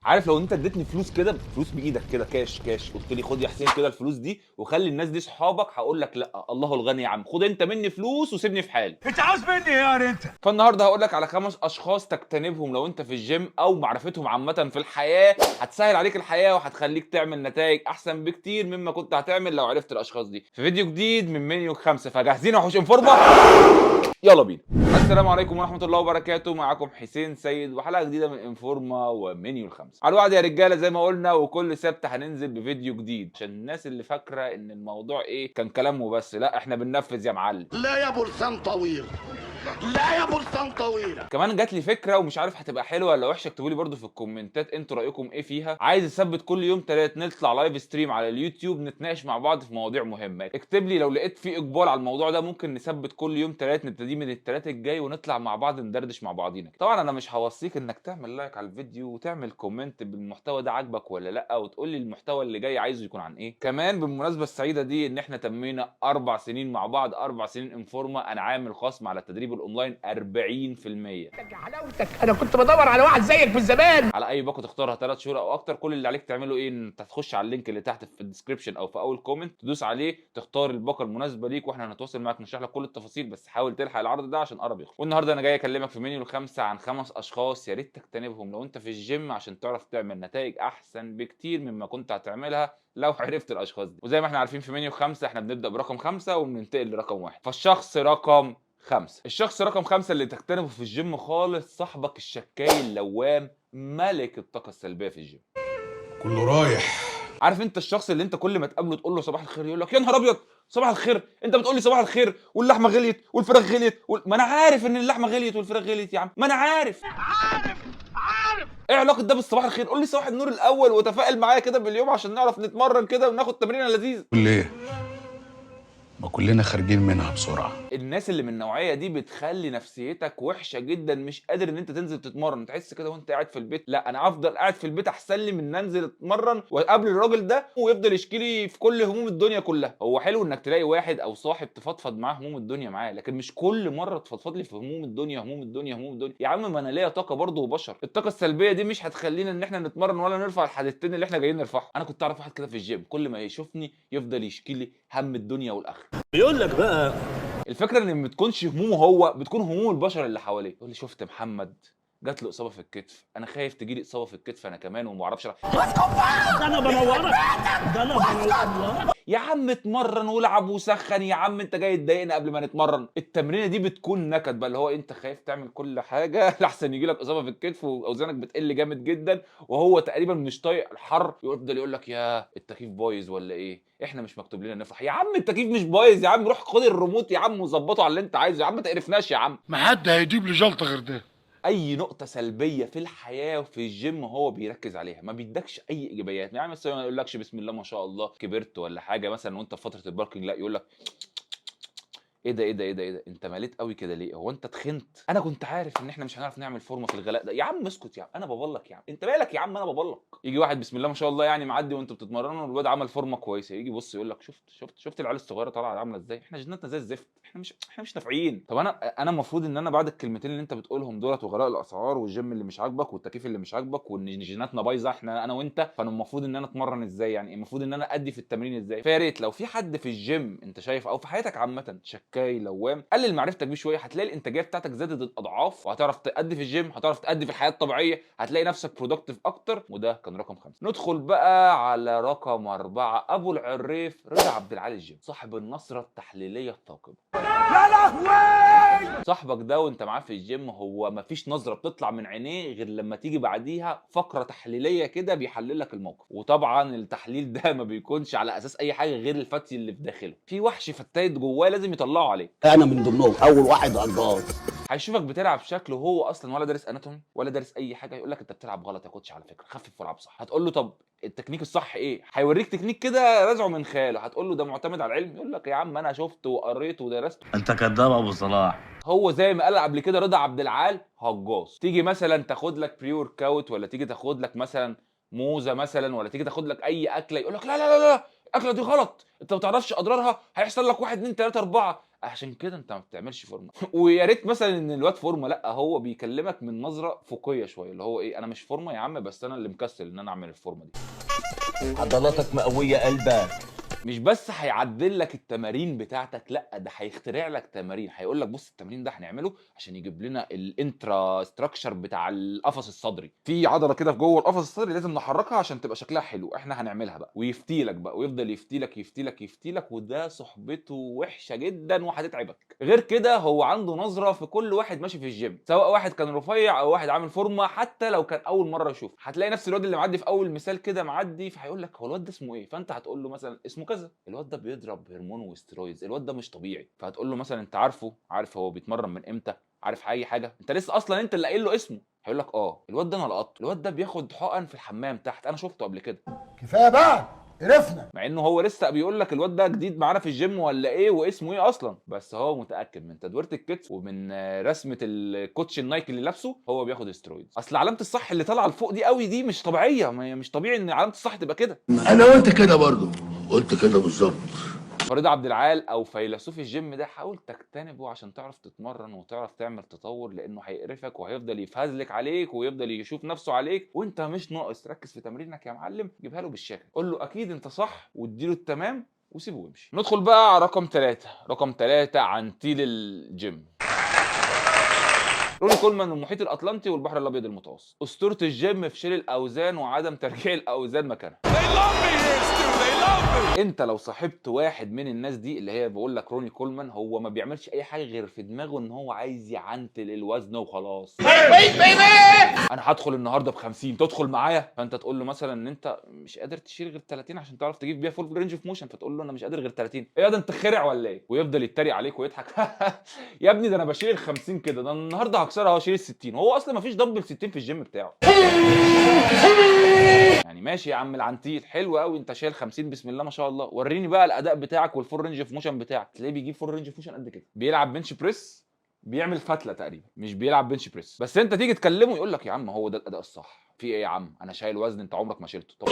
عارف لو انت اديتني فلوس كده، فلوس بايدك كده كاش كاش، قلت لي خد يا حسين كده الفلوس دي وخلي الناس دي صحابك، هقول لك لا، الله الغني يا عم، خد انت مني فلوس وسيبني في حالي. انت عاوز مني ايه يعني انت؟ فالنهارده هقول لك على 5 اشخاص تجتنبهم لو انت في الجيم، او معرفتهم عامه في الحياه هتسهل عليك الحياه وهتخليك تعمل نتائج احسن بكتير مما كنت هتعمل لو عرفت الاشخاص دي. في فيديو جديد من منيو 5، فجاهزين يا وحوش انفورما؟ يلا بينا. السلام عليكم ورحمه الله وبركاته، معاكم حسين سيد وحلقه جديده من انفورما ومنيو الخمسه. على الوعد يا رجاله زي ما قلنا، وكل سبت هننزل بفيديو جديد، عشان الناس اللي فاكره ان الموضوع ايه كان كلام وبس، لا احنا بننفذ يا معلم. لا يا بلسان طويل، لا يا بلسان طويل. كمان جات لي فكره ومش عارف هتبقى حلوه ولا وحشه، اكتبوا لي برده في الكومنتات انتوا رايكم ايه فيها. عايز اثبت كل يوم تلات نطلع لايف ستريم على اليوتيوب نتناقش مع بعض في مواضيع مهمه. اكتب لي لو لقيت في اقبال على الموضوع ده، ممكن نثبت كل يوم تلات، نبتدي من التلات الجاي ونطلع مع بعض ندردش مع بعضينا. طبعا انا مش هوصيك انك تعمل لايك على الفيديو وتعمل كومنت بالمحتوى ده عاجبك ولا لا، وتقول لي المحتوى اللي جاي عايزه يكون عن ايه. كمان بالمناسبه السعيده دي ان احنا تمينا 4 سنين مع بعض، 4 سنين انفورما، انا عامل خصم على التدريب الاونلاين 40%. يا حلاوتك، انا كنت بدور على واحد زيك من زمان. على اي باقه تختارها 3 شهور او اكتر. كل اللي عليك تعمله ايه، ان انت تخش على اللينك اللي تحت في الديسكربشن او في اول كومنت، تدوس عليه تختار الباقه المناسبه ليك، واحنا هنتواصل معاك نشرح لك كل التفاصيل، بس حاول تلحق العرض ده عشان قرب يخلص. والنهارده انا جاي اكلمك في منيو الخمسه عن 5 اشخاص يا ريت تجتنبهم لو انت في الجيم، عشان تعرف تعمل نتائج احسن بكتير مما كنت هتعملها لو عرفت الاشخاص دي. وزي ما احنا عارفين في منيو 5 احنا بنبدا برقم 5 وبننتقل لرقم 1. فالشخص رقم 5، الشخص رقم 5 اللي تجتنبه في الجيم خالص، صاحبك الشكاي اللوام، ملك الطاقة السلبية في الجيم. كله رايح. عارف انت الشخص اللي انت كل ما تقابله تقول له صباح الخير، يقول لك يا نهار ابيض صباح الخير، انت بتقول لي صباح الخير واللحمه غليت والفراخ غليت ما انا عارف ان اللحمه غليت والفراخ غليت يا عم، ما انا عارف. ايه علاقه ده بالصباح الخير؟ قول لي صباح النور الاول وتفائل معايا كده باليوم عشان نعرف نتمرن كده وناخد تمرينه لذيذه. ليه؟ ما كلنا خارجين منها بسرعة. الناس اللي من النوعيه دي بتخلي نفسيتك وحشه جدا، مش قادر ان انت تنزل تتمرن، تحس كده وانت قاعد في البيت لا انا افضل قاعد في البيت احسن لي من انزل اتمرن وقابل الراجل ده ويفضل يشكي لي في كل هموم الدنيا كلها. هو حلو انك تلاقي واحد او صاحب تفضفض معاه هموم الدنيا معاه، لكن مش كل مره تفضفض لي في هموم الدنيا هموم الدنيا هموم الدنيا. يا عم ما انا ليا طاقه برضه وبشر، الطاقه السلبيه دي مش هتخلينا ان احنا نتمرن ولا نرفع الحديدتين اللي احنا جايين نرفعهم. انا كنت اعرف واحد كده في الجيم، كل ما يشوفني يفضل يشكي لي هم الدنيا والاخره. بيقول لك بقى الفكره ان ما بتكونش همومه هو، بتكون هموم البشر اللي حواليه. يقول لي شفت محمد جات له اصابه في الكتف، انا خايف تجي لي اصابه في الكتف انا كمان وما اعرفش ده انا بنورك، ده انا بنورك. يا عم اتمرن والعب وسخن، يا عم انت جاي تضايقنا قبل ما نتمرن. التمرينه دي بتكون نكد بقى، اللي هو انت خايف تعمل كل حاجه لحسن يجي لك اصابه في الكتف واوزانك بتقل جامد جدا، وهو تقريبا مش طايق الحر، يفضل يقول لك يا التكييف بايظ ولا ايه، احنا مش مكتوب لنا نفرح. يا عم التكييف مش بايظ يا عم، روح خد الريموت يا عم وظبطه على اللي انت عايزه يا عم، ما تقرفناش يا عم. ما حد هيجيب لي جلطة غير ده. اي نقطه سلبيه في الحياه وفي الجيم هو بيركز عليها، ما بيدكش اي ايجابيات. يعني مثلا ما يقولكش بسم الله ما شاء الله كبرت ولا حاجه مثلا وانت في فتره الباركنج، لا يقول لك ايه ده ايه ده ايه ده ايه ده انت مليت قوي كده ليه، هو انت تخنت؟ انا كنت عارف ان احنا مش هنعرف نعمل فورمه في الغلاء ده. يا عم اسكت يا عم، انا ببلك يا عم، انت مالك يا عم، انا ببلك. يجي واحد بسم الله ما شاء الله يعني معدي وانتوا بتتمرنوا والواد عمل فورمه كويسه، يجي يبص يقول لك شفت العيال الصغيره طالعه عامله ازاي، احنا جيناتنا زي الزفت، احنا مش نافعين. طب انا المفروض ان انا بعد الكلمتين اللي انت بتقولهم دولت وغلاء الاسعار والجيم اللي مش عاجبك والتكييف اللي مش عاجبك وان جيناتنا بايظه انا وانت، فانا المفروض ان انا اتمرن ازاي؟ يعني المفروض ان انا ادي في التمرين ازاي؟ فيا ريت لو في حد في الجيم انت شايف او في حياتك عامه شكاي لوام، قلل معرفتك بيه شويه، هتلاقي الانتاجيه بتاعتك زادت الاضعاف، وهتعرف تأدي في الجيم، هتعرف تأدي في الحياه الطبيعيه، هتلاقي نفسك برودكتيف اكتر. وده كان رقم 5. ندخل بقى على رقم 4، ابو العريف رضا عبد العال الجيم، صاحب النظره التحليليه الثاقبه. يا لهوي، صاحبك ده وانت معاه في الجيم هو مفيش نظره بتطلع من عينيه غير لما تيجي بعديها فقره تحليليه كده بيحلل لك الموقف. وطبعا التحليل ده ما بيكونش على اساس اي حاجه غير الفتي اللي في داخله، في وحش فتايت جواه لازم يطلعه عليه. انا من ضمنهم اول واحد هجاص. هيشوفك بتلعب شكل وهو اصلا ولا دارس اناتومي ولا دارس اي حاجه، يقول لك انت بتلعب غلط يا كوتش على فكره، خفف والعب صح. هتقول له طب التكنيك الصح ايه؟ هيوريك تكنيك كده رزعه من خياله، هتقول له ده معتمد على العلم، يقول لك يا عم انا شفت وقريت ودرست. انت كداب ابو صلاح. هو زي ما قال قبل كده رضا عبد العال هجاص. تيجي مثلا تاخد لك بري ورك اوت، ولا تيجي تاخد لك مثلا موزه مثلا، ولا تيجي تاخد لك اي اكله، يقول لك لا لا لا لا الاكله دي غلط، انت ما تعرفش اضرارها، هيحصل لك 1 2 3 4. عشان كده انت ما بتعملش فورمه. ويا ريت مثلا ان الواد فورمه، لا هو بيكلمك من نظره فوقيه شويه، اللي هو ايه، انا مش فورمه يا عم، بس انا اللي مكسل ان انا اعمل الفورمه دي. عضلاتك مقويه قلبك. مش بس هيعدل لك التمارين بتاعتك، لا ده هيخترع لك تمارين، هيقول لك بص التمرين ده هنعمله عشان يجيب لنا الانترا ستراكشر بتاع القفص الصدري، في عضله كده في جوه القفص الصدري لازم نحركها عشان تبقى شكلها حلو، احنا هنعملها بقى. ويفتي لك بقى ويفضل يفتي لك يفتي لك يفتي لك، وده صحبته وحشه جدا وهتتعبك. غير كده هو عنده نظره في كل واحد ماشي في الجيم، سواء واحد كان رفيع او واحد عامل فورمه، حتى لو كان اول مره يشوف، هتلاقي نفس الواد اللي معدي في اول مثال كده معدي، فهيقول لك هو الواد ده اسمه ايه، فانت هتقول له مثلا اسمه كذا، الواد ده بيضرب هرمون وستيرويدز، الواد ده مش طبيعي. فهتقول له مثلا انت عارفه، عارف هو بيتمرن من امتى، عارف اي حاجه، انت لسه اصلا انت اللي قايل له اسمه. هيقول لك اه الواد ده انا لقطته، الواد ده بياخد حقن في الحمام تحت، انا شفته قبل كده. كفايه بقى، قرفنا. مع انه هو لسه بيقول لك الواد ده جديد معانا في الجيم ولا ايه واسمه ايه اصلا، بس هو متاكد من تدويره الكتف ومن رسمه الكوتش النايكي اللي لابسه هو بياخد استرويدز. اصل علامه الصح اللي طالعه لفوق دي قوي دي مش طبيعيه، مش طبيعي ان علامه الصح تبقى كده. انا قلت كده برضو، قلت كده بالظبط. فريد عبد العال او فيلسوف الجيم ده حاول تجتنبه عشان تعرف تتمرن وتعرف تعمل تطور، لانه هيقرفك وهيفضل يفهزلك عليك ويفضل يشوف نفسه عليك، وانت مش ناقص. ركز في تمرينك يا معلم، جيبها له بالشكل، قول له اكيد انت صح واديله التمام وسيبه ويمشي. ندخل بقى على رقم 3. رقم 3 عنتيل الجيم، روني كولمان من المحيط الاطلنطي والبحر الابيض المتوسط، اسطوره الجيم في شيل الاوزان وعدم ترجيع الاوزان مكانها. انت لو صاحبت واحد من الناس دي اللي هي بقول لك روني كولمان، هو ما بيعملش اي حاجه غير في دماغه ان هو عايز يعنتل الوزن وخلاص. انا هدخل النهارده ب50 تدخل معايا، فانت تقول له مثلا ان انت مش قادر تشيل غير 30 عشان تعرف تجيب بيها فول رينج اوف موشن، فتقول له انا مش قادر غير 30. ايه ده انت خرع ولا ايه؟ ويفضل يتريق عليك ويضحك. يا ابني ده انا بشيل ال50 كده، ده النهارده هكسرها واشيل ال60، هو اصلا ما فيش دمبل 60 في الجيم بتاعه. يعني ماشي يا عم العنتيل، حلو قوي انت شايل 50 بسم الله ما شاء الله، وريني بقى الاداء بتاعك والفول رينج اوف موشن بتاعك. تلاقيه بيجيب فول رينج اوف موشن قد كده، بيلعب بنش بريس بيعمل فتله تقريبا، مش بيلعب بنش بريس. بس انت تيجي تكلمه يقول لك يا عم هو ده الاداء الصح، في ايه يا عم انا شايل وزن انت عمرك ما شيلته.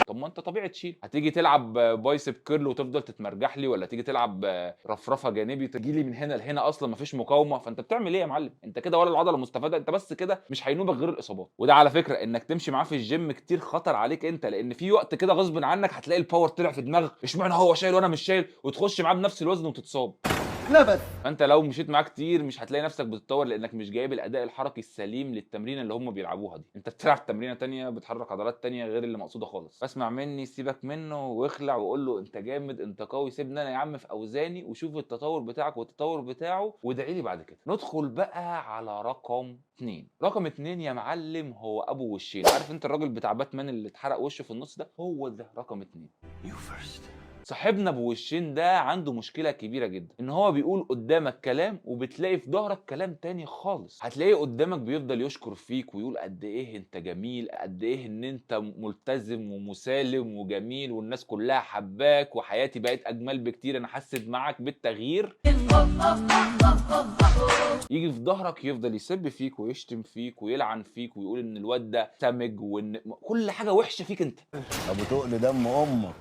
طب ما انت طبيعي تشيل، هتيجي تلعب بايسب كيرل وتفضل تتمرجح لي، ولا تيجي تلعب رفرفه جانبي تجي لي من هنا لهنا اصلا مفيش مقاومه، فانت بتعمل ايه يا معلم؟ انت كده ولا العضله مستفاده، انت بس كده مش هينوبك غير الاصابات. وده على فكره انك تمشي معاه في الجيم كتير خطر عليك انت، لان في وقت كده غصب عنك هتلاقي الباور طلع في دماغك، اشمعنى هو شايل وانا مش شايل، وتخش معاه بنفس الوزن وتتصاب. نبت. فانت لو مشيت معاه كتير مش هتلاقي نفسك بتتطور، لانك مش جايب الاداء الحركي السليم للتمرين اللي هم بيلعبوها دي. انت بتلعب تمرينه تانية بتحرك عضلات تانية غير اللي مقصوده خالص. اسمع مني، سيبك منه واخلع وقول له انت جامد انت قوي، سيبني انا يا عم في اوزاني وشوف التطور بتاعك والتطور بتاعه وادعي لي بعد كده. ندخل بقى على رقم 2. رقم 2 يا معلم هو ابو وشين، عارف انت الراجل بتاع باتمان اللي اتحرق وشه في النص ده، هو ده رقم 2. صاحبنا ابو وشين ده عنده مشكله كبيره جدا، ان هو بيقول قدامك كلام وبتلاقي في ظهرك كلام تاني خالص. هتلاقيه قدامك بيفضل يشكر فيك ويقول قد ايه انت جميل، قد ايه ان انت ملتزم ومسالم وجميل والناس كلها حباك وحياتي بقت اجمل بكتير، انا حسيت معاك بالتغيير. يجي في ظهرك يفضل يسب فيك ويشتم فيك ويلعن فيك ويقول ان الواد ده سمج وان كل حاجه وحشه فيك انت. ابو تقل دم امك،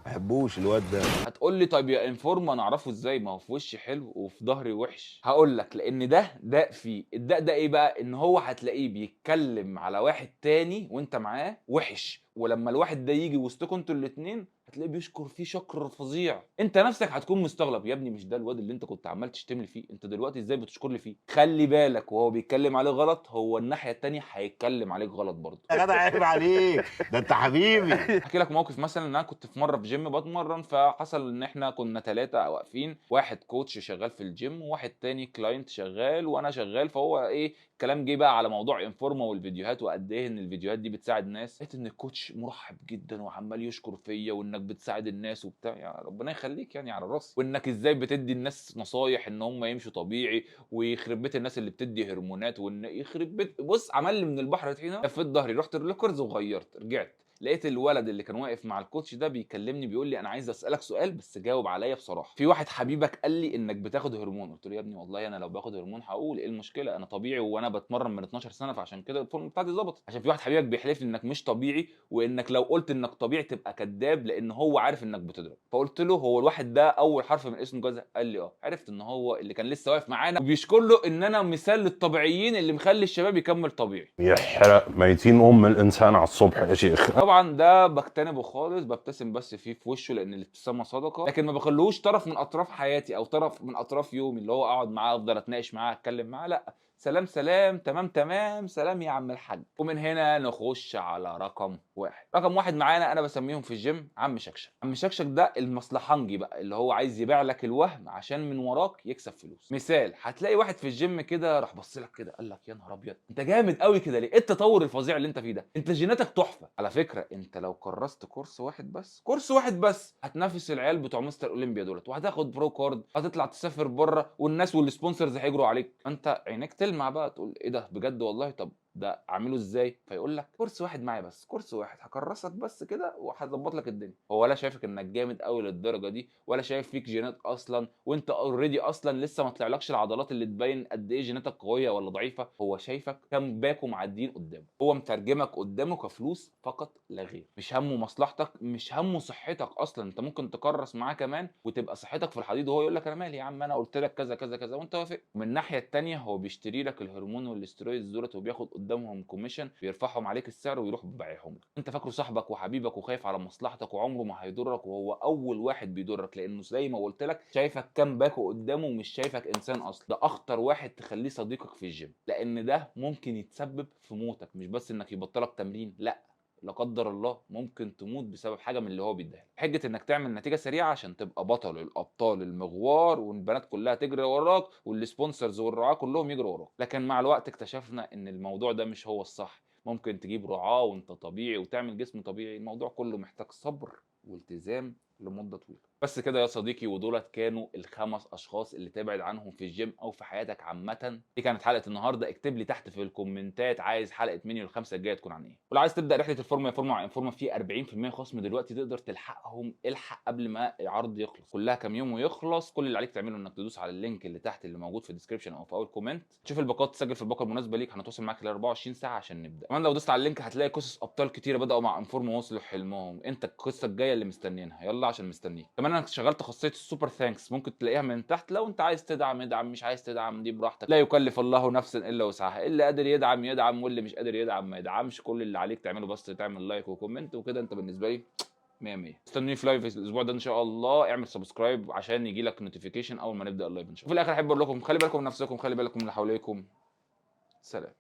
ما بحبوش الواد ده. هتقول لي طيب يا انفورما انا اعرفه ازاي، ما هو في وشي حلو وفي ظهري وحش. هقول لك لان ده داء فيه. الداء ده ايه بقى؟ ان هو هتلاقيه بيتكلم على واحد تاني وانت معاه وحش، ولما الواحد ده يجي وسطكم انتوا الاثنين هتلاقيه بيشكر فيه شكر فظيع. انت نفسك هتكون مستغرب، يا ابني مش ده الواد اللي انت كنت عمال تشتم لي فيه، انت دلوقتي ازاي بتشكر لي فيه؟ خلي بالك وهو بيتكلم عليك غلط، هو الناحيه الثانيه هيتكلم عليك غلط برضه. يا جدع عيب عليك، ده انت حبيبي. احكي لك موقف مثلا، ان انا كنت في مره في جيم بتمرن، فحصل ان احنا كنا 3 واقفين، واحد كوتش شغال في الجيم وواحد تاني كلاينت شغال وانا شغال، فهو ايه الكلام جه بقى على موضوع انفورما والفيديوهات وقد ايه ان الفيديوهات دي بتساعد ناس. لقيت ان الكوتش مرحب جدا وعمال يشكر فيا وانك بتساعد الناس وبتاع، يا ربنا يخليك يعني على راسي، وانك ازاي بتدي الناس نصايح ان هم يمشوا طبيعي، ويخرب بيت الناس اللي بتدي هرمونات، وان يخرب بيت. بص عمل لي من البحر طحينه. لفيت ظهري رحت الريكوردز وغيرت، رجعت لقيت الولد اللي كان واقف مع الكوتش ده بيكلمني بيقول لي انا عايز اسالك سؤال بس جاوب عليا بصراحه، في واحد حبيبك قال لي انك بتاخد هرمون. قلت له يا ابني والله انا لو باخد هرمون هقول ايه المشكله، انا طبيعي وانا بتمرن من 12 سنه، فعشان كده الفورمه بتاعتي ظبطت. عشان في واحد حبيبك بيحلف لي انك مش طبيعي، وانك لو قلت انك طبيعي تبقى كذاب، لان هو عارف انك بتضرب. فقلت له هو الواحد ده اول حرف من اسمه كذا؟ قال لي اه. عرفت ان هو اللي كان لسه واقف معانا وبيشكر له ان انا مثال للطبيعيين اللي مخلي الشباب يكمل طبيعي. يحرق ميتين الانسان على الصبح يا شيخ. طبعا ده بجتنبه خالص، ببتسم بس فيه في وشه لان الابتسامه صدقه، لكن ما بخلوش طرف من اطراف حياتي او طرف من اطراف يومي اللي هو اقعد معاه افضل اتناقش معاه اتكلم معاه، لا. سلام سلام، تمام تمام، سلام يا عم الحاج. ومن هنا نخش على رقم واحد. رقم واحد معانا انا بسميهم في الجيم عم شكشك. عم شكشك ده المصلحنجي بقى، اللي هو عايز يبيع لك الوهم عشان من وراك يكسب فلوس. مثال، هتلاقي واحد في الجيم كده راح بص لك كده قال لك يا نهار ابيض انت جامد قوي كده ليه؟ ايه التطور الفظيع اللي انت فيه ده؟ انت جيناتك تحفه. على فكره انت لو كرست كورس واحد بس، كورس واحد بس، هتنافس العيال بتوع مستر اولمبيا دولت، وهتاخد برو كارد، هتطلع تسافر بره، والناس والسبونسرز هيجروا عليك. انت عينيك تلمع بقى تقول ايه ده بجد والله؟ طب ده اعمله ازاي؟ فيقول لك كورس واحد معايا بس، كورس واحد هكرسك بس كده وهظبط لك الدنيا. هو ولا شايفك انك جامد قوي للدرجه دي، ولا شايف فيك جينات اصلا، وانت اوريدي اصلا لسه ما طلعلكش العضلات اللي تبين قد ايه جيناتك قويه ولا ضعيفه. هو شايفك كام باكو معديين قدامه، هو مترجمك قدامه كفلوس فقط لا غير. مش همه مصلحتك، مش همه صحتك اصلا. انت ممكن تكرس معاه كمان وتبقى صحتك في الحديد، وهو يقول لك انا مالي يا عم، انا قلت لك كذا كذا كذا وانت وافق. من الناحيه الثانيه هو بيشتري لك الهرمون والاسترويدز دولت وبياخد قدامهم كوميشن، بيرفعهم عليك السعر ويروح بيبيعهم لك. انت فاكره صاحبك وحبيبك وخايف على مصلحتك وعمره ما هيضرك، وهو اول واحد بيضرك، لانه زي ما قلت لك شايفك كام باكو قدامه ومش شايفك انسان اصلا. ده اخطر واحد تخليه صديقك في الجيم، لان ده ممكن يتسبب في موتك. مش بس انك يبطلك تمرين، لا، لا قدر الله ممكن تموت بسبب حاجه من اللي هو بيديها. حجه انك تعمل نتيجه سريعه عشان تبقى بطل الابطال المغوار والبنات كلها تجري وراك والسبونسرز والرعاه كلهم يجروا وراك. لكن مع الوقت اكتشفنا ان الموضوع ده مش هو الصح. ممكن تجيب رعاه وانت طبيعي وتعمل جسم طبيعي. الموضوع كله محتاج صبر والتزام لمده طويله. بس كده يا صديقي، ودولت كانوا الخمس اشخاص اللي تبعد عنهم في الجيم او في حياتك عامه. دي كانت حلقه النهارده. اكتب لي تحت في الكومنتات عايز حلقه منيو الخمسه الجايه تكون عن ايه. ولو عايز تبدا رحله الفورمه فورمه عن فورمه في 40% خصم دلوقتي تقدر تلحقهم. الحق قبل ما العرض يخلص، كلها كام يوم ويخلص. كل اللي عليك تعمله انك تدوس على اللينك اللي تحت اللي موجود في الديسكربشن او في اول كومنت، تشوف الباقات، تسجل في الباقه المناسبه ليك. هنتواصل معاك خلال 24 ساعه عشان نبدا. كمان لو دوست على اللينك هتلاقي قصص ابطال كتيره بداوا مع انفورما ووصلوا حلمهم. انت القصه الجايه اللي مستنيينها، يلا عشان مستنيك. كمان انا شغلت خاصيه السوبر ثانكس، ممكن تلاقيها من تحت. لو انت عايز تدعم ادعم، مش عايز تدعم دي براحتك. لا يكلف الله نفسا الا وسعها. اللي قادر يدعم يدعم، واللي مش قادر يدعم ما يدعمش. كل اللي عليك تعمله بس تعمل لايك وكومنت، وكده انت بالنسبه لي 100 100. استنوني في لايف الاسبوع ده ان شاء الله. اعمل سبسكرايب عشان يجي لك نوتيفيكيشن اول ما نبدا اللايف ان شاء الله. وفي الاخر احب اقول لكم خلي بالكم من نفسكم، خلي بالكم من اللي حواليكم. سلام.